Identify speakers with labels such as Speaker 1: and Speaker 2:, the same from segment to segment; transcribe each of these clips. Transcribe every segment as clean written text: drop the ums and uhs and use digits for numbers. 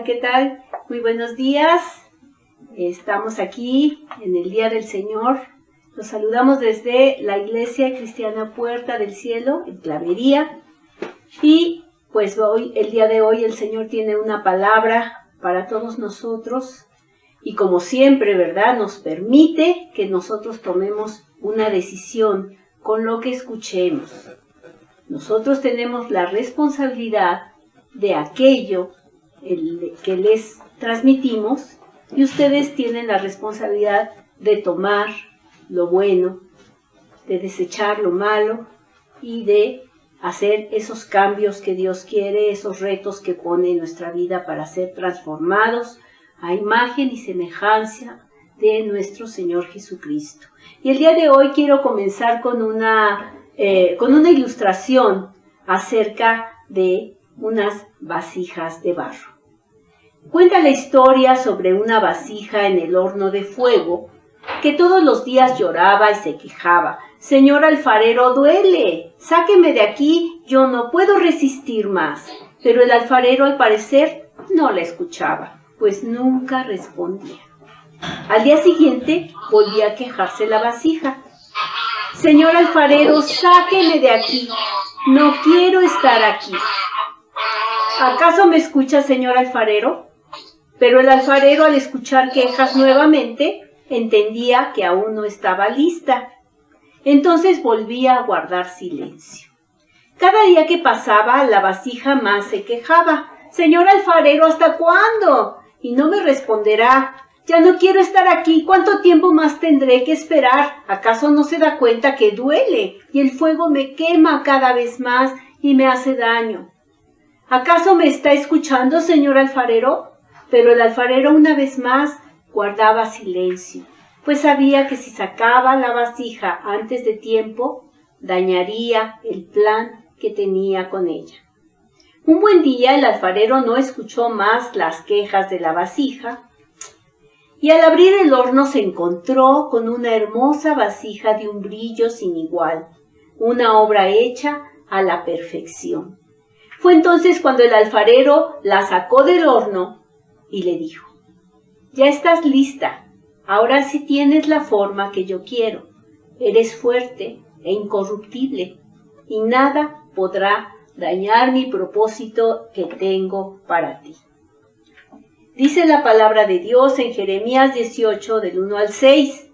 Speaker 1: ¿qué tal? Muy buenos días. Estamos aquí en el Día del Señor. Los saludamos desde la Iglesia Cristiana Puerta del Cielo, en Clavería. Y pues el día de hoy, el Señor tiene una palabra para todos nosotros. Y como siempre, ¿verdad? Nos permite que nosotros tomemos una decisión con lo que escuchemos. Nosotros tenemos la responsabilidad de aquello que les transmitimos y ustedes tienen la responsabilidad de tomar lo bueno, de desechar lo malo y de hacer esos cambios que Dios quiere, esos retos que pone en nuestra vida para ser transformados a imagen y semejanza de nuestro Señor Jesucristo. Y el día de hoy quiero comenzar con una ilustración acerca de unas vasijas de barro. Cuenta la historia sobre una vasija en el horno de fuego que todos los días lloraba y se quejaba. «Señor alfarero, duele, sáqueme de aquí, yo no puedo resistir más». Pero el alfarero al parecer no la escuchaba, pues nunca respondía. Al día siguiente volvía a quejarse la vasija. «Señor alfarero, sáqueme de aquí, no quiero estar aquí». «¿Acaso me escucha, señor alfarero?». Pero el alfarero, al escuchar quejas nuevamente, entendía que aún no estaba lista. Entonces volvía a guardar silencio. Cada día que pasaba, la vasija más se quejaba. «Señor alfarero, ¿hasta cuándo?». «Y no me responderá». «Ya no quiero estar aquí, ¿cuánto tiempo más tendré que esperar? ¿Acaso no se da cuenta que duele y el fuego me quema cada vez más y me hace daño? ¿Acaso me está escuchando, señor alfarero?». Pero el alfarero una vez más guardaba silencio, pues sabía que si sacaba la vasija antes de tiempo, dañaría el plan que tenía con ella. Un buen día el alfarero no escuchó más las quejas de la vasija, y al abrir el horno se encontró con una hermosa vasija de un brillo sin igual, una obra hecha a la perfección. Fue entonces cuando el alfarero la sacó del horno y le dijo: «Ya estás lista, ahora sí tienes la forma que yo quiero. Eres fuerte e incorruptible, y nada podrá dañar mi propósito que tengo para ti». Dice la palabra de Dios en Jeremías 18, del 1 al 6.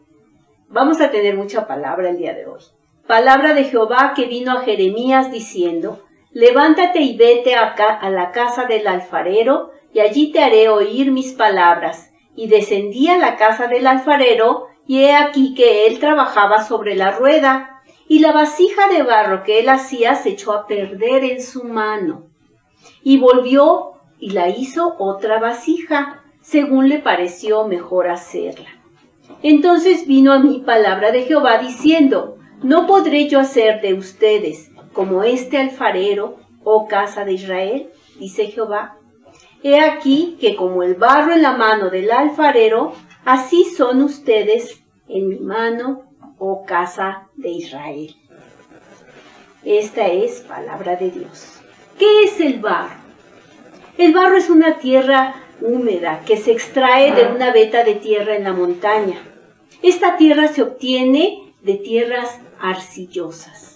Speaker 1: Vamos a tener mucha palabra el día de hoy. Palabra de Jehová que vino a Jeremías diciendo: «Levántate y vete a la casa del alfarero, y allí te haré oír mis palabras». Y descendí a la casa del alfarero, y he aquí que él trabajaba sobre la rueda, y la vasija de barro que él hacía se echó a perder en su mano. Y volvió y la hizo otra vasija, según le pareció mejor hacerla. Entonces vino a mí palabra de Jehová diciendo: «¿No podré yo hacer de ustedes como este alfarero, oh casa de Israel?», dice Jehová. «He aquí que como el barro en la mano del alfarero, así son ustedes en mi mano, oh casa de Israel». Esta es palabra de Dios. ¿Qué es el barro? El barro es una tierra húmeda que se extrae de una veta de tierra en la montaña. Esta tierra se obtiene de tierras arcillosas.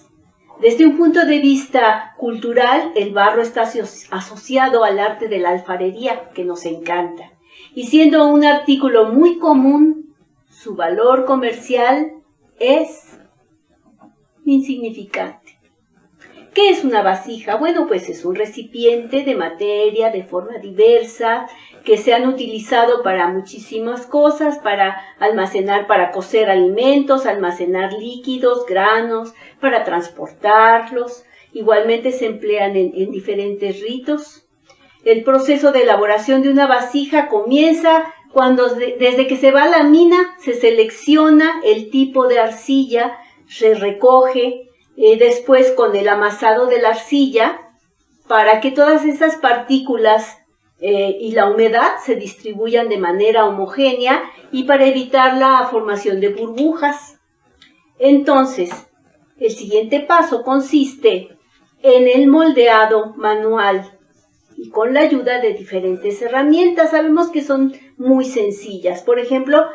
Speaker 1: Desde un punto de vista cultural, el barro está asociado al arte de la alfarería, que nos encanta. Y siendo un artículo muy común, su valor comercial es insignificante. ¿Qué es una vasija? Bueno, pues es un recipiente de materia de forma diversa que se han utilizado para muchísimas cosas, para almacenar, para cocer alimentos, almacenar líquidos, granos, para transportarlos. Igualmente se emplean en diferentes ritos. El proceso de elaboración de una vasija comienza cuando desde que se va a la mina se selecciona el tipo de arcilla, se recoge, después con el amasado de la arcilla, para que todas esas partículas y la humedad se distribuyan de manera homogénea y para evitar la formación de burbujas. Entonces, el siguiente paso consiste en el moldeado manual. y con la ayuda de diferentes herramientas. Sabemos que son muy sencillas. Por ejemplo,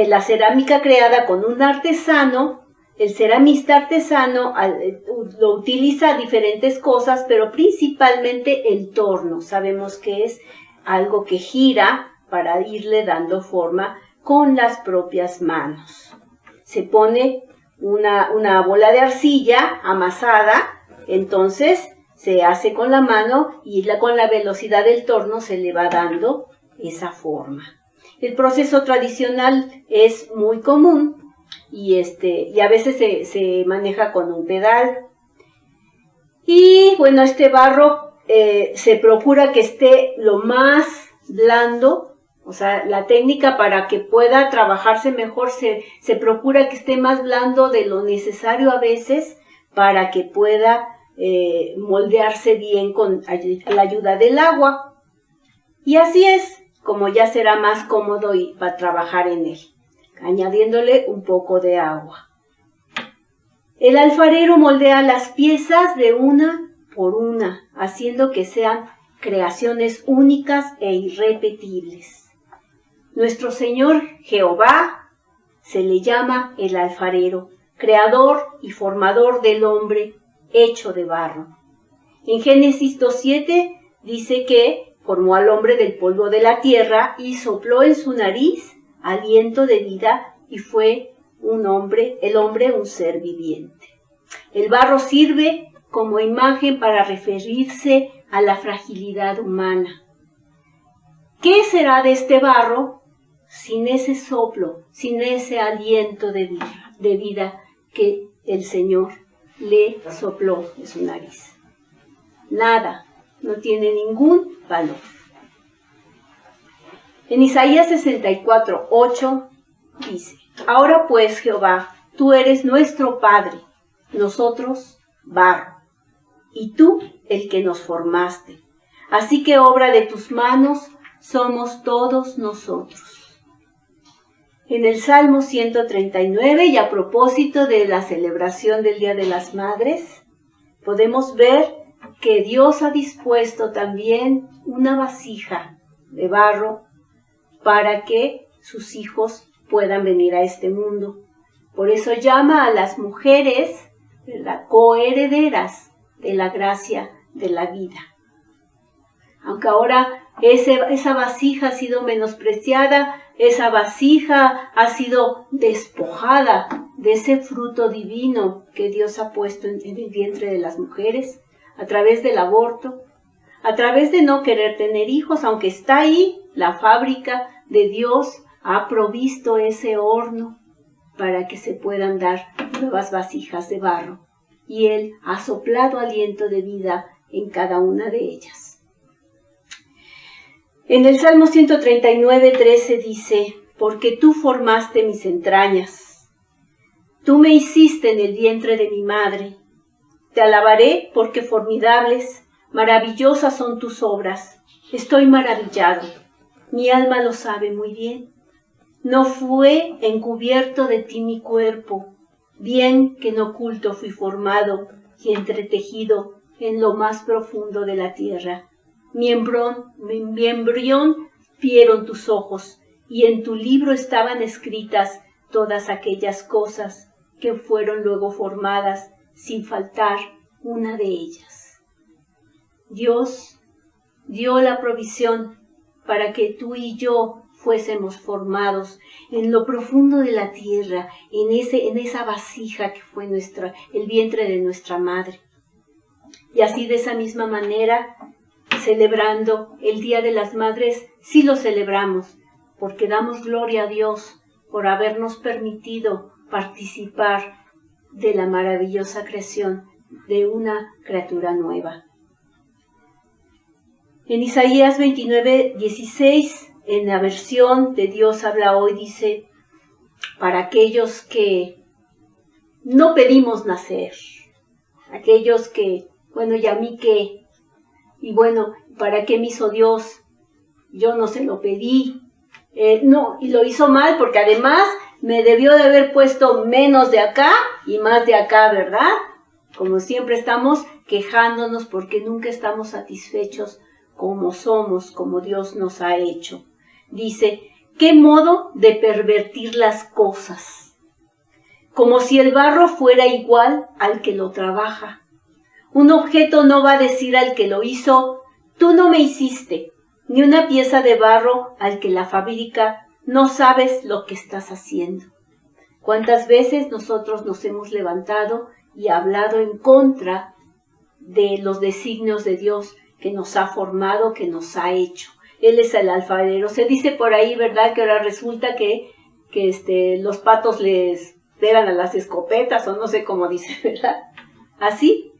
Speaker 1: la cerámica creada con un artesano, el ceramista artesano lo utiliza diferentes cosas, pero principalmente el torno. Sabemos que es algo que gira para irle dando forma con las propias manos. Se pone una bola de arcilla amasada, entonces se hace con la mano y con la velocidad del torno se le va dando esa forma. El proceso tradicional es muy común y a veces se maneja con un pedal. Y bueno, este barro se procura que esté lo más blando. O sea, la técnica para que pueda trabajarse mejor se procura que esté más blando de lo necesario a veces para que pueda moldearse bien con la ayuda del agua. Y así es como ya será más cómodo para trabajar en él, añadiéndole un poco de agua. El alfarero moldea las piezas de una por una, haciendo que sean creaciones únicas e irrepetibles. Nuestro Señor Jehová se le llama el alfarero, creador y formador del hombre hecho de barro. En Génesis 2:7 dice que formó al hombre del polvo de la tierra y sopló en su nariz aliento de vida y fue el hombre un ser viviente. El barro sirve como imagen para referirse a la fragilidad humana. ¿Qué será de este barro sin ese soplo, sin ese aliento de vida que el Señor le sopló en su nariz? Nada, no tiene ningún valor. En Isaías 64:8 dice: Ahora pues, Jehová, tú eres nuestro Padre, nosotros barro, y tú el que nos formaste. Así que obra de tus manos somos todos nosotros. En el Salmo 139, y a propósito de la celebración del Día de las Madres, podemos ver que Dios ha dispuesto también una vasija de barro para que sus hijos puedan venir a este mundo. Por eso llama a las mujeres coherederas de la gracia de la vida. Aunque ahora esa vasija ha sido menospreciada, esa vasija ha sido despojada de ese fruto divino que Dios ha puesto en el vientre de las mujeres, a través del aborto, a través de no querer tener hijos, aunque está ahí la fábrica de Dios, ha provisto ese horno para que se puedan dar nuevas vasijas de barro. Y Él ha soplado aliento de vida en cada una de ellas. En el Salmo 139:13 dice: Porque tú formaste mis entrañas, tú me hiciste en el vientre de mi madre. Te alabaré porque formidables, maravillosas son tus obras. Estoy maravillado, mi alma lo sabe muy bien. No fue encubierto de ti mi cuerpo, bien que en oculto fui formado y entretejido en lo más profundo de la tierra. Mi embrión vieron tus ojos, y en tu libro estaban escritas todas aquellas cosas que fueron luego formadas, sin faltar una de ellas. Dios dio la provisión para que tú y yo fuésemos formados en lo profundo de la tierra, en esa vasija que fue el vientre de nuestra madre. Y así, de esa misma manera, celebrando el Día de las Madres, sí lo celebramos, porque damos gloria a Dios por habernos permitido participar de la maravillosa creación de una criatura nueva. En Isaías 29:16, en la versión de Dios habla hoy, dice: para aquellos que no pedimos nacer, aquellos que, bueno, ¿y a mí qué? Y bueno, ¿para qué me hizo Dios? Yo no se lo pedí. No, y lo hizo mal porque además me debió de haber puesto menos de acá y más de acá, ¿verdad? Como siempre estamos quejándonos porque nunca estamos satisfechos como somos, como Dios nos ha hecho. Dice, ¿qué modo de pervertir las cosas? Como si el barro fuera igual al que lo trabaja. Un objeto no va a decir al que lo hizo, tú no me hiciste, ni una pieza de barro al que la fabrica, no sabes lo que estás haciendo. ¿Cuántas veces nosotros nos hemos levantado y hablado en contra de los designios de Dios que nos ha formado, que nos ha hecho? Él es el alfarero. Se dice por ahí, ¿verdad?, que ahora resulta que los patos les pegan a las escopetas, o no sé cómo dice, ¿verdad? Así.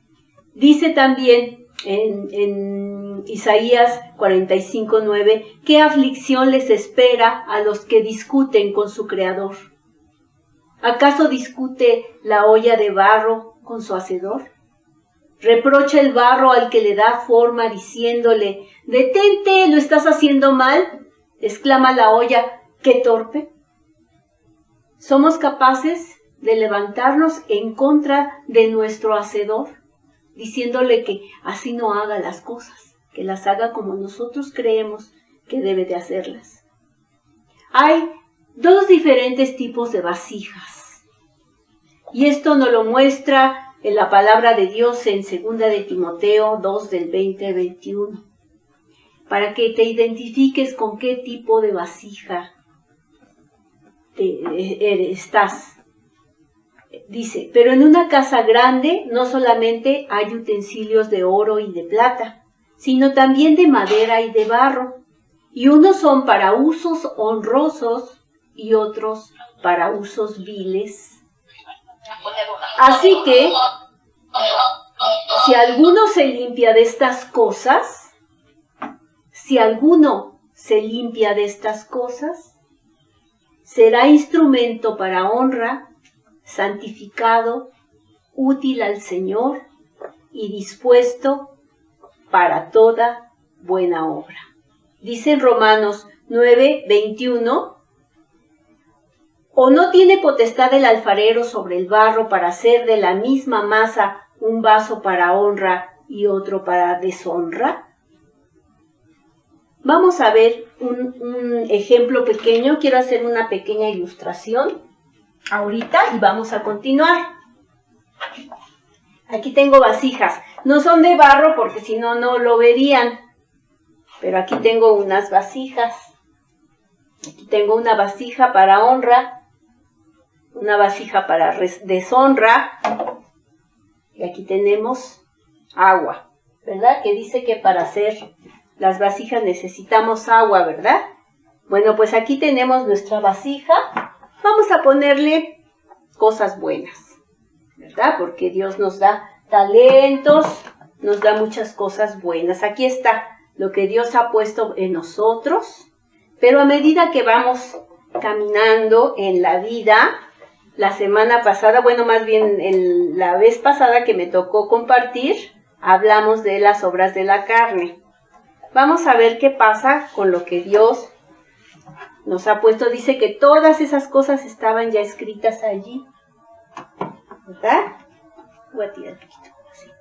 Speaker 1: Dice también en Isaías 45:9, ¿qué aflicción les espera a los que discuten con su Creador? ¿Acaso discute la olla de barro con su hacedor? Reprocha el barro al que le da forma diciéndole, «Detente, lo estás haciendo mal», exclama la olla, «¡Qué torpe!». ¿Somos capaces de levantarnos en contra de nuestro hacedor, diciéndole que así no haga las cosas, que las haga como nosotros creemos que debe de hacerlas? Hay dos diferentes tipos de vasijas, y esto nos lo muestra en la palabra de Dios en 2 de Timoteo 2 del 20 al 21, para que te identifiques con qué tipo de vasija estás. Dice, pero en una casa grande no solamente hay utensilios de oro y de plata, sino también de madera y de barro, y unos son para usos honrosos y otros para usos viles. Así que, si alguno se limpia de estas cosas, será instrumento para honra, santificado, útil al Señor y dispuesto para toda buena obra. Dice en Romanos 9:21, ¿o no tiene potestad el alfarero sobre el barro para hacer de la misma masa un vaso para honra y otro para deshonra? Vamos a ver un ejemplo pequeño. Quiero hacer una pequeña ilustración ahorita y vamos a continuar. Aquí tengo vasijas. No son de barro porque si no, no lo verían. Pero aquí tengo unas vasijas. Aquí tengo una vasija para honra, una vasija para deshonra. Y aquí tenemos agua, ¿verdad? Que dice que para hacer las vasijas necesitamos agua, ¿verdad? Bueno, pues aquí tenemos nuestra vasija. Vamos a ponerle cosas buenas, ¿verdad? Porque Dios nos da talentos, nos da muchas cosas buenas. Aquí está lo que Dios ha puesto en nosotros, pero a medida que vamos caminando en la vida, la semana pasada, bueno, más bien la vez pasada que me tocó compartir, hablamos de las obras de la carne. Vamos a ver qué pasa con lo que Dios nos ha puesto. Dice que todas esas cosas estaban ya escritas allí, ¿verdad? Voy a tirar un poquito así.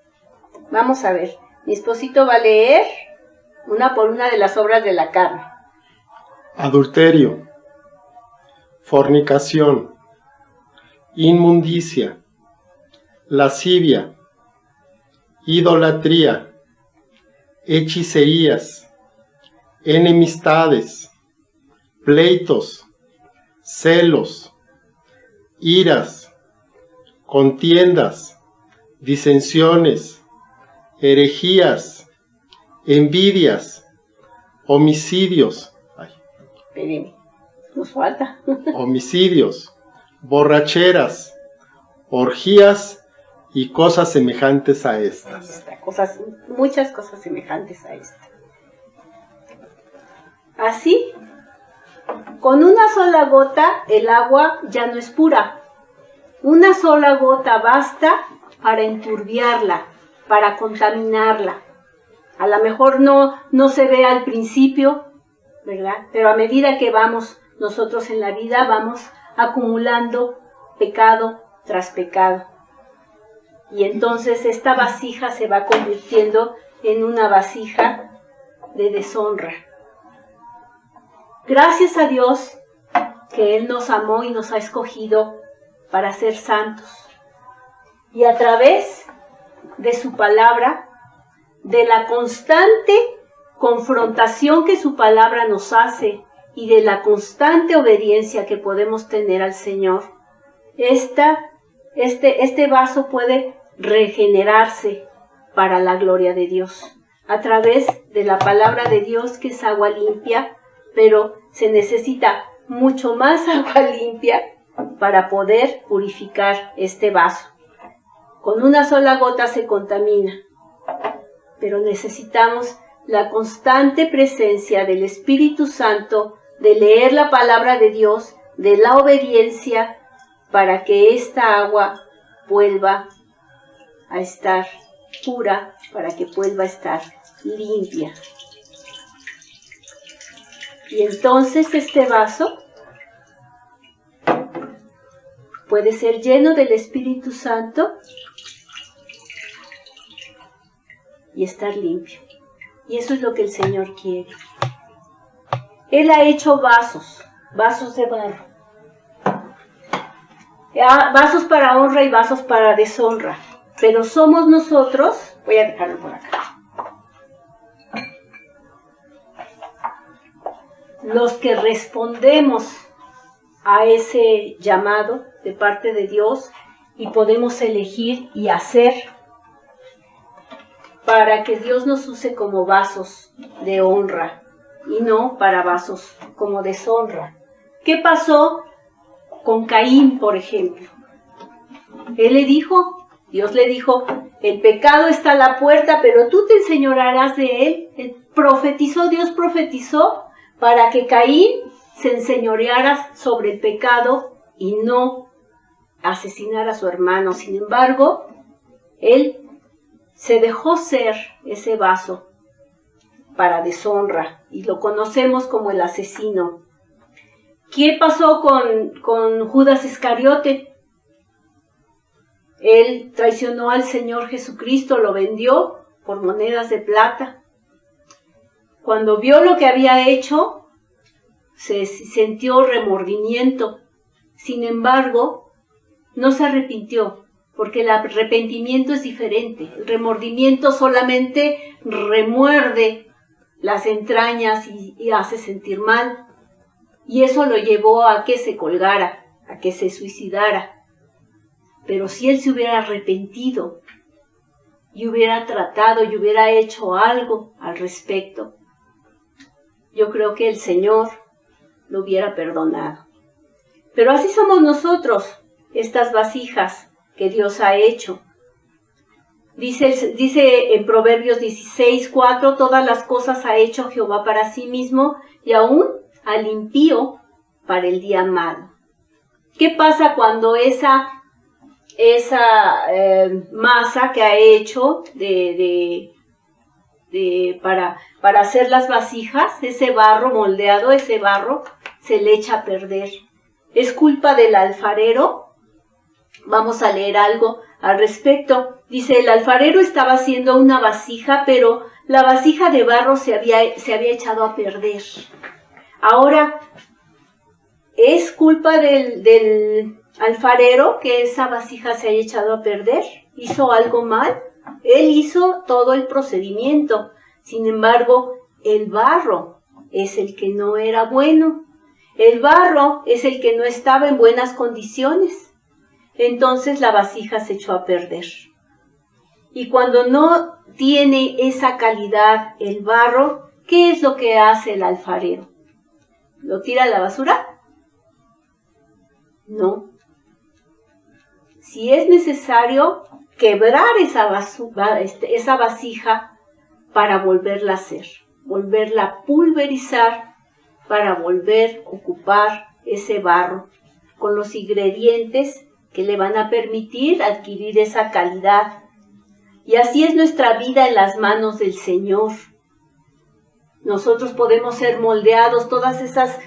Speaker 1: Vamos a ver. Mi esposito va a leer una por una de las obras de la carne.
Speaker 2: Adulterio, fornicación, inmundicia, lascivia, idolatría, hechicerías, enemistades, pleitos, celos, iras, contiendas, disensiones, herejías, envidias, homicidios,
Speaker 1: Espérenme, nos falta.
Speaker 2: homicidios, borracheras, orgías y cosas semejantes a estas.
Speaker 1: Muchas cosas semejantes a esta. Así, con una sola gota el agua ya no es pura. Una sola gota basta para enturbiarla, para contaminarla. A lo mejor no se ve al principio, ¿verdad? Pero a medida que vamos nosotros en la vida, vamos acumulando pecado tras pecado. Y entonces esta vasija se va convirtiendo en una vasija de deshonra. Gracias a Dios que Él nos amó y nos ha escogido para ser santos. Y a través de su palabra, de la constante confrontación que su palabra nos hace y de la constante obediencia que podemos tener al Señor, este vaso puede regenerarse para la gloria de Dios, a través de la palabra de Dios, que es agua limpia, pero se necesita mucho más agua limpia para poder purificar este vaso. Con una sola gota se contamina, pero necesitamos la constante presencia del Espíritu Santo, de leer la palabra de Dios, de la obediencia, para que esta agua vuelva a estar pura, para que vuelva a estar limpia. Y entonces este vaso puede ser lleno del Espíritu Santo y estar limpio. Y eso es lo que el Señor quiere. Él ha hecho vasos de barro. Vasos para honra y vasos para deshonra. Pero somos nosotros, voy a dejarlo por acá, los que respondemos a ese llamado de parte de Dios y podemos elegir y hacer para que Dios nos use como vasos de honra y no para vasos como deshonra. ¿Qué pasó con Caín, por ejemplo? Dios le dijo, el pecado está a la puerta, pero tú te enseñorearás de él. Dios profetizó para que Caín se enseñoreara sobre el pecado y no asesinara a su hermano. Sin embargo, él se dejó ser ese vaso para deshonra y lo conocemos como el asesino. ¿Qué pasó con Judas Iscariote? Él traicionó al Señor Jesucristo, lo vendió por monedas de plata. Cuando vio lo que había hecho, se sintió remordimiento. Sin embargo, no se arrepintió, porque el arrepentimiento es diferente. El remordimiento solamente remuerde las entrañas y hace sentir mal. Y eso lo llevó a que se colgara, a que se suicidara. Pero si él se hubiera arrepentido y hubiera tratado y hubiera hecho algo al respecto, yo creo que el Señor lo hubiera perdonado. Pero así somos nosotros, estas vasijas que Dios ha hecho. Dice en Proverbios 16:4, todas las cosas ha hecho Jehová para sí mismo y aún al impío para el día malo. ¿Qué pasa cuando esa masa que ha hecho para hacer las vasijas, ese barro moldeado, ese barro se le echa a perder? ¿Es culpa del alfarero? Vamos a leer algo al respecto. Dice, el alfarero estaba haciendo una vasija, pero la vasija de barro se había echado a perder. Ahora, ¿es culpa del alfarero que esa vasija se haya echado a perder? ¿Hizo algo mal? Él hizo todo el procedimiento. Sin embargo, el barro es el que no era bueno. El barro es el que no estaba en buenas condiciones. Entonces la vasija se echó a perder. Y cuando no tiene esa calidad el barro, ¿qué es lo que hace el alfarero? ¿Lo tira a la basura? No. Si es necesario quebrar esa vasija para volverla a hacer, volverla a pulverizar, para volver a ocupar ese barro con los ingredientes que le van a permitir adquirir esa calidad. Y así es nuestra vida en las manos del Señor. Nosotros podemos ser moldeados, todas esas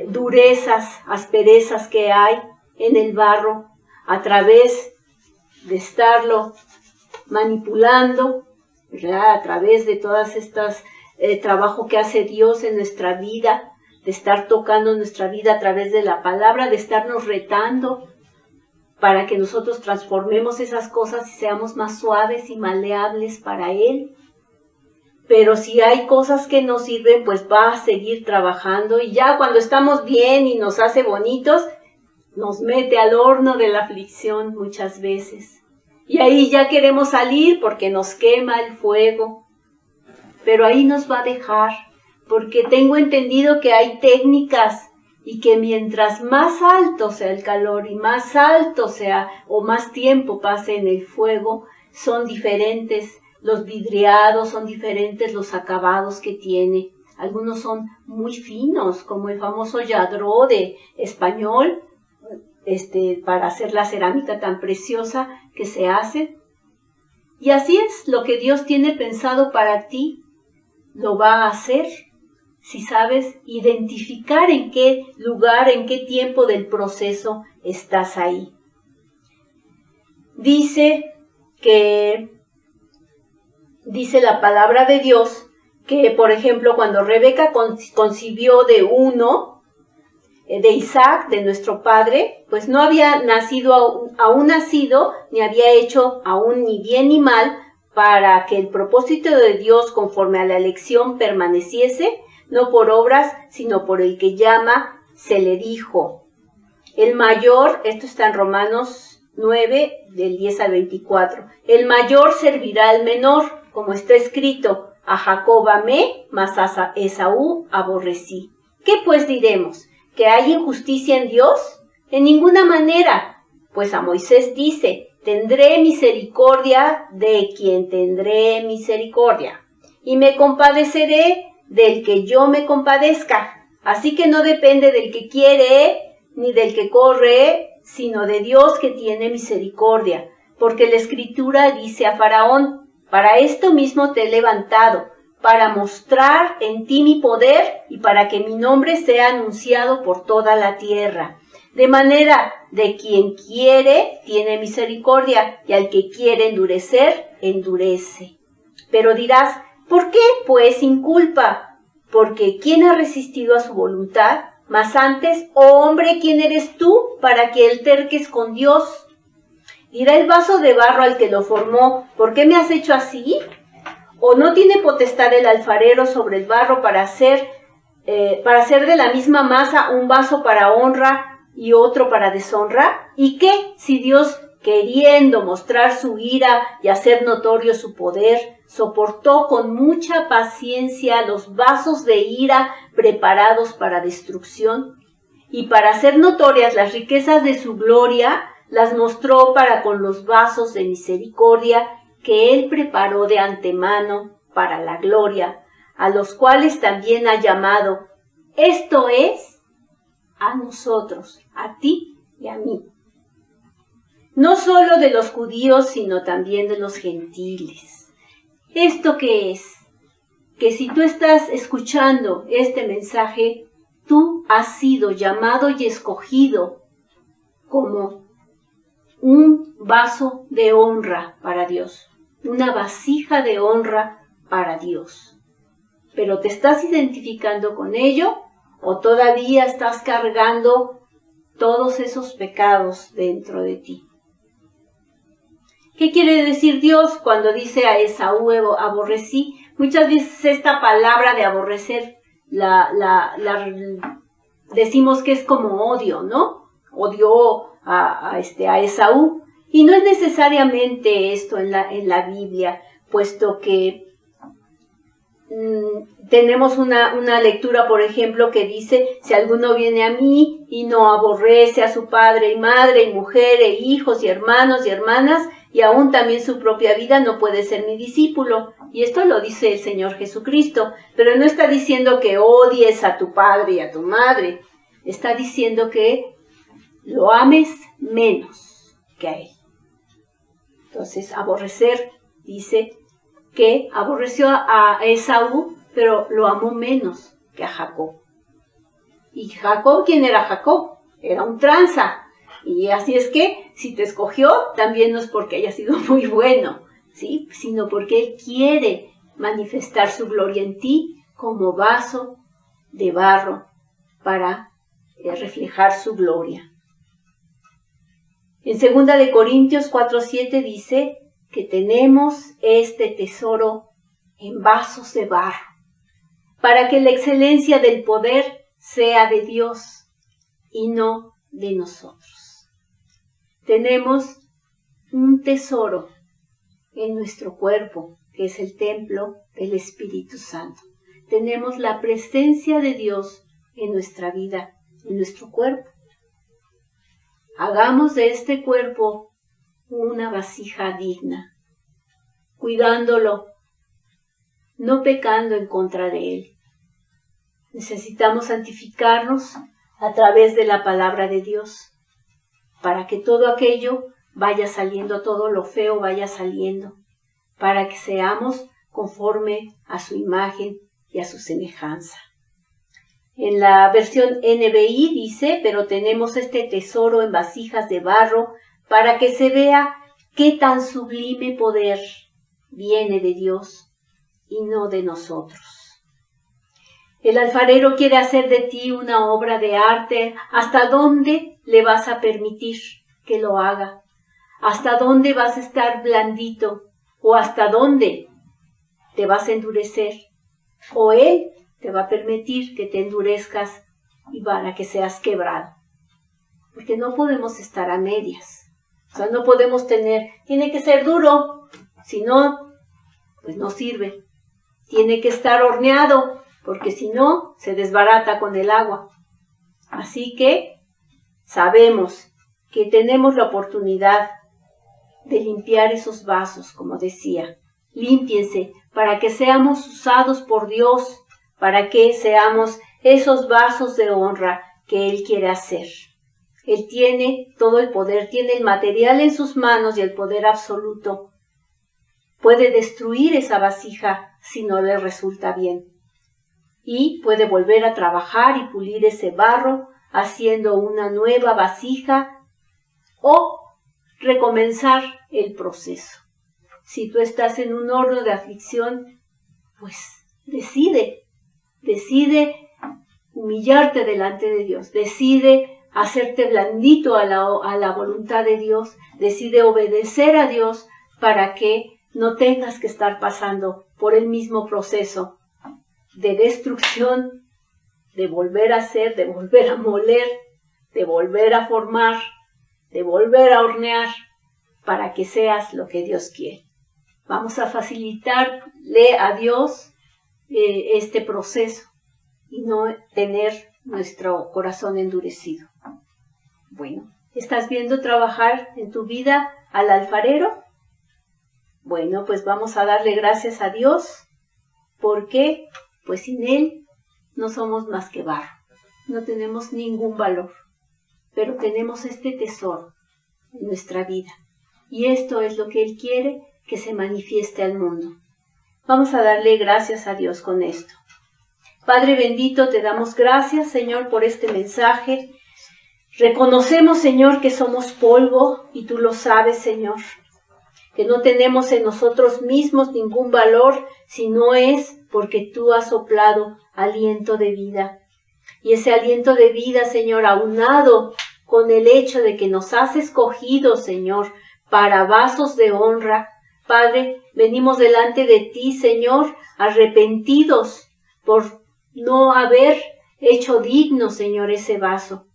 Speaker 1: durezas, asperezas que hay en el barro, a través de estarlo manipulando, ¿verdad? A través de todas estas trabajo que hace Dios en nuestra vida, de estar tocando nuestra vida a través de la palabra, de estarnos retando para que nosotros transformemos esas cosas y seamos más suaves y maleables para Él. Pero si hay cosas que no sirven, pues va a seguir trabajando, y ya cuando estamos bien y nos hace bonitos, nos mete al horno de la aflicción muchas veces. Y ahí ya queremos salir porque nos quema el fuego. Pero ahí nos va a dejar, porque tengo entendido que hay técnicas y que mientras más alto sea el calor y más alto sea o más tiempo pase en el fuego, son diferentes los vidriados, son diferentes los acabados que tiene. Algunos son muy finos, como el famoso lladró de español, para hacer la cerámica tan preciosa que se hace. Y así es, lo que Dios tiene pensado para ti, lo va a hacer si sabes identificar en qué lugar, en qué tiempo del proceso estás ahí. Dice la palabra de Dios que, por ejemplo, cuando Rebeca concibió de Isaac, de nuestro padre, pues no había aún nacido, ni había hecho aún ni bien ni mal, para que el propósito de Dios conforme a la elección permaneciese, no por obras, sino por el que llama, se le dijo. El mayor, esto está en Romanos 9, del 10 al 24, el mayor servirá al menor, como está escrito, a Jacob amé, mas a Esaú aborrecí. ¿Qué pues diremos? ¿Que hay injusticia en Dios? En ninguna manera, pues a Moisés dice, tendré misericordia de quien tendré misericordia, y me compadeceré del que yo me compadezca. Así que no depende del que quiere, ni del que corre, sino de Dios que tiene misericordia. Porque la Escritura dice a Faraón, para esto mismo te he levantado, para mostrar en ti mi poder y para que mi nombre sea anunciado por toda la tierra. De manera, de quien quiere, tiene misericordia, y al que quiere endurecer, endurece. Pero dirás, ¿por qué, pues, sin culpa? Porque ¿quién ha resistido a su voluntad? Mas antes, oh hombre, ¿quién eres tú para que alterques con Dios? Dirá el vaso de barro al que lo formó, ¿por qué me has hecho así? ¿O no tiene potestad el alfarero sobre el barro para hacer de la misma masa un vaso para honra y otro para deshonra? ¿Y qué si Dios, queriendo mostrar su ira y hacer notorio su poder, soportó con mucha paciencia los vasos de ira preparados para destrucción? Y para hacer notorias las riquezas de su gloria, las mostró para con los vasos de misericordia que él preparó de antemano para la gloria, a los cuales también ha llamado, esto es, a nosotros, a ti y a mí. No solo de los judíos, sino también de los gentiles. ¿Esto qué es? Que si tú estás escuchando este mensaje, tú has sido llamado y escogido como un vaso de honra para Dios, una vasija de honra para Dios. ¿Pero te estás identificando con ello o todavía estás cargando todos esos pecados dentro de ti? ¿Qué quiere decir Dios cuando dice a Esaú aborrecí? Muchas veces esta palabra de aborrecer decimos que es como odio, ¿no? Odió a Esaú. Y no es necesariamente esto en la Biblia, puesto que tenemos una lectura, por ejemplo, que dice, si alguno viene a mí y no aborrece a su padre y madre y mujer e hijos y hermanos y hermanas, y aún también su propia vida, no puede ser mi discípulo. Y esto lo dice el Señor Jesucristo, pero no está diciendo que odies a tu padre y a tu madre, está diciendo que lo ames menos que a él. Entonces, aborrecer, dice que aborreció a Esaú, pero lo amó menos que a Jacob. ¿Y Jacob quién era Jacob? Era un tranza. Y así es que, si te escogió, también no es porque haya sido muy bueno, ¿sí? Sino porque él quiere manifestar su gloria en ti como vaso de barro para reflejar su gloria. En 2 Corintios 4:7 dice que tenemos este tesoro en vasos de barro, para que la excelencia del poder sea de Dios y no de nosotros. Tenemos un tesoro en nuestro cuerpo, que es el templo del Espíritu Santo. Tenemos la presencia de Dios en nuestra vida, en nuestro cuerpo. Hagamos de este cuerpo una vasija digna, cuidándolo, no pecando en contra de él. Necesitamos santificarnos a través de la palabra de Dios, para que todo aquello vaya saliendo, todo lo feo vaya saliendo, para que seamos conforme a su imagen y a su semejanza. En la versión NBI dice, pero tenemos este tesoro en vasijas de barro para que se vea qué tan sublime poder viene de Dios y no de nosotros. El alfarero quiere hacer de ti una obra de arte. ¿Hasta dónde le vas a permitir que lo haga? ¿Hasta dónde vas a estar blandito? ¿O hasta dónde te vas a endurecer? ¿O él te va a permitir que te endurezcas y para que seas quebrado? Porque no podemos estar a medias. O sea, no podemos tiene que ser duro, si no, pues no sirve. Tiene que estar horneado, porque si no, se desbarata con el agua. Así que sabemos que tenemos la oportunidad de limpiar esos vasos, como decía. Límpiense para que seamos usados por Dios, para que seamos esos vasos de honra que Él quiere hacer. Él tiene todo el poder, tiene el material en sus manos y el poder absoluto. Puede destruir esa vasija si no le resulta bien. Y puede volver a trabajar y pulir ese barro haciendo una nueva vasija o recomenzar el proceso. Si tú estás en un horno de aflicción, pues decide humillarte delante de Dios, decide hacerte blandito a la voluntad de Dios, decide obedecer a Dios para que no tengas que estar pasando por el mismo proceso de destrucción, de volver a hacer, de volver a moler, de volver a formar, de volver a hornear, para que seas lo que Dios quiere. Vamos a facilitarle a Dios este proceso y no tener nuestro corazón endurecido. Bueno, ¿estás viendo trabajar en tu vida al alfarero? Bueno, pues vamos a darle gracias a Dios, porque pues sin Él no somos más que barro, no tenemos ningún valor, pero tenemos este tesoro en nuestra vida. Y esto es lo que Él quiere que se manifieste al mundo. Vamos a darle gracias a Dios con esto. Padre bendito, te damos gracias, Señor, por este mensaje. Reconocemos, Señor, que somos polvo y tú lo sabes, Señor. Que no tenemos en nosotros mismos ningún valor, si no es porque tú has soplado aliento de vida. Y ese aliento de vida, Señor, aunado con el hecho de que nos has escogido, Señor, para vasos de honra. Padre, venimos delante de ti, Señor, arrepentidos por no haber hecho digno, Señor, ese vaso.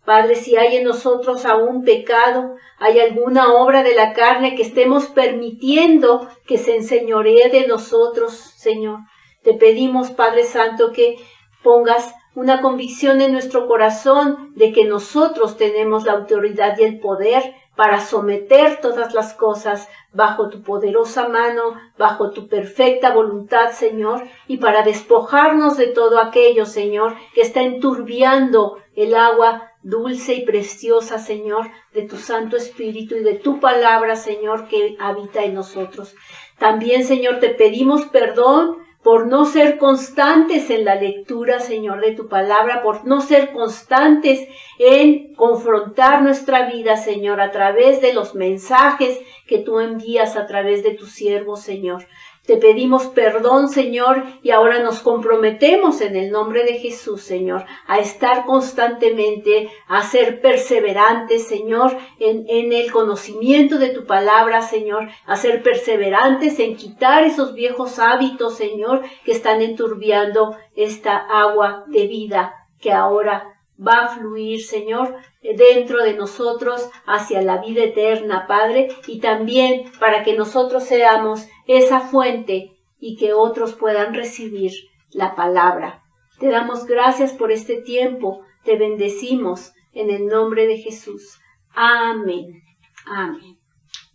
Speaker 1: Padre, si hay en nosotros aún pecado, hay alguna obra de la carne que estemos permitiendo que se enseñoree de nosotros, Señor. Te pedimos, Padre Santo, que pongas una convicción en nuestro corazón de que nosotros tenemos la autoridad y el poder para someter todas las cosas bajo tu poderosa mano, bajo tu perfecta voluntad, Señor, y para despojarnos de todo aquello, Señor, que está enturbiando el agua dulce y preciosa, Señor, de tu Santo Espíritu y de tu palabra, Señor, que habita en nosotros. También, Señor, te pedimos perdón por no ser constantes en la lectura, Señor, de tu palabra, por no ser constantes en confrontar nuestra vida, Señor, a través de los mensajes que tú envías a través de tus siervos, Señor. Te pedimos perdón, Señor, y ahora nos comprometemos en el nombre de Jesús, Señor, a estar constantemente, a ser perseverantes, Señor, en el conocimiento de tu palabra, Señor, a ser perseverantes en quitar esos viejos hábitos, Señor, que están enturbiando esta agua de vida que ahora va a fluir, Señor, dentro de nosotros hacia la vida eterna, Padre, y también para que nosotros seamos esa fuente y que otros puedan recibir la palabra. Te damos gracias por este tiempo, te bendecimos en el nombre de Jesús. Amén. Amén.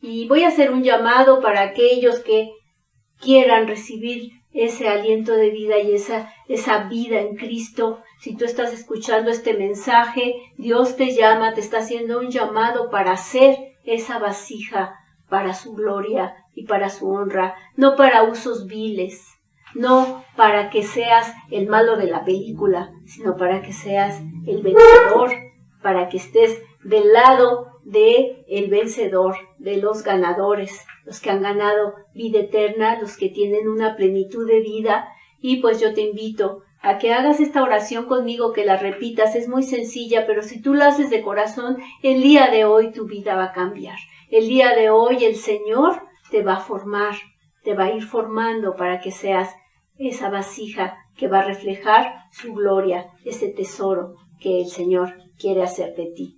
Speaker 1: Y voy a hacer un llamado para aquellos que quieran recibir ese aliento de vida y esa vida en Cristo. Si tú estás escuchando este mensaje, Dios te llama, te está haciendo un llamado para hacer esa vasija para su gloria y para su honra, no para usos viles, no para que seas el malo de la película, sino para que seas el vencedor, para que estés del lado de el vencedor, de los ganadores, los que han ganado vida eterna, los que tienen una plenitud de vida. Y pues yo te invito a que hagas esta oración conmigo, que la repitas. Es muy sencilla, pero si tú la haces de corazón, el día de hoy tu vida va a cambiar. El día de hoy el Señor te va a formar, te va a ir formando para que seas esa vasija que va a reflejar su gloria, ese tesoro que el Señor quiere hacer de ti.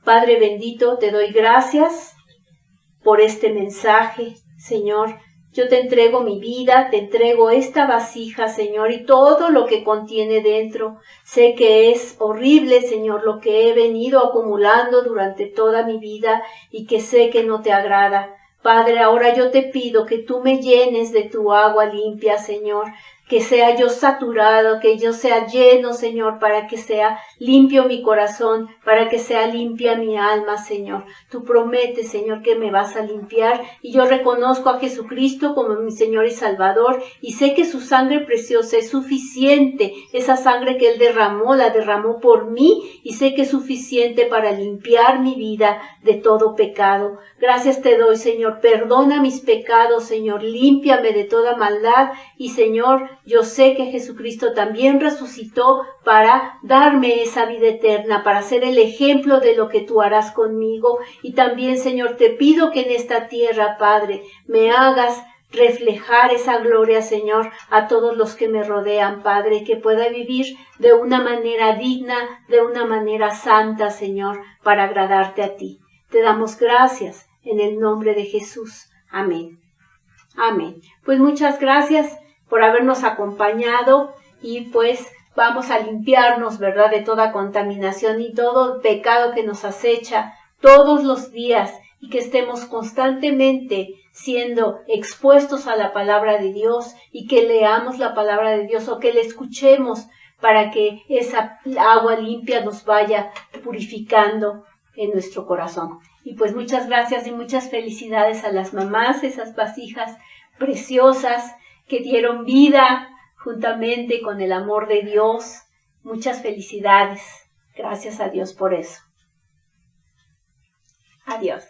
Speaker 1: Padre bendito, te doy gracias por este mensaje, Señor. Yo te entrego mi vida, te entrego esta vasija, Señor, y todo lo que contiene dentro. Sé que es horrible, Señor, lo que he venido acumulando durante toda mi vida y que sé que no te agrada. Padre, ahora yo te pido que tú me llenes de tu agua limpia, Señor, que sea yo saturado, que yo sea lleno, Señor, para que sea limpio mi corazón, para que sea limpia mi alma, Señor. Tú prometes, Señor, que me vas a limpiar, y yo reconozco a Jesucristo como mi Señor y Salvador, y sé que su sangre preciosa es suficiente. Esa sangre que Él derramó, la derramó por mí, y sé que es suficiente para limpiar mi vida de todo pecado. Gracias te doy, Señor. Perdona mis pecados, Señor. Límpiame de toda maldad, y Señor, yo sé que Jesucristo también resucitó para darme esa vida eterna, para ser el ejemplo de lo que tú harás conmigo. Y también, Señor, te pido que en esta tierra, Padre, me hagas reflejar esa gloria, Señor, a todos los que me rodean, Padre, que pueda vivir de una manera digna, de una manera santa, Señor, para agradarte a ti. Te damos gracias en el nombre de Jesús. Amén. Amén. Pues muchas gracias por habernos acompañado, y pues vamos a limpiarnos, ¿verdad?, de toda contaminación y todo pecado que nos acecha todos los días, y que estemos constantemente siendo expuestos a la palabra de Dios, y que leamos la palabra de Dios o que la escuchemos, para que esa agua limpia nos vaya purificando en nuestro corazón. Y pues muchas gracias y muchas felicidades a las mamás, esas vasijas preciosas que dieron vida juntamente con el amor de Dios. Muchas felicidades. Gracias a Dios por eso. Adiós.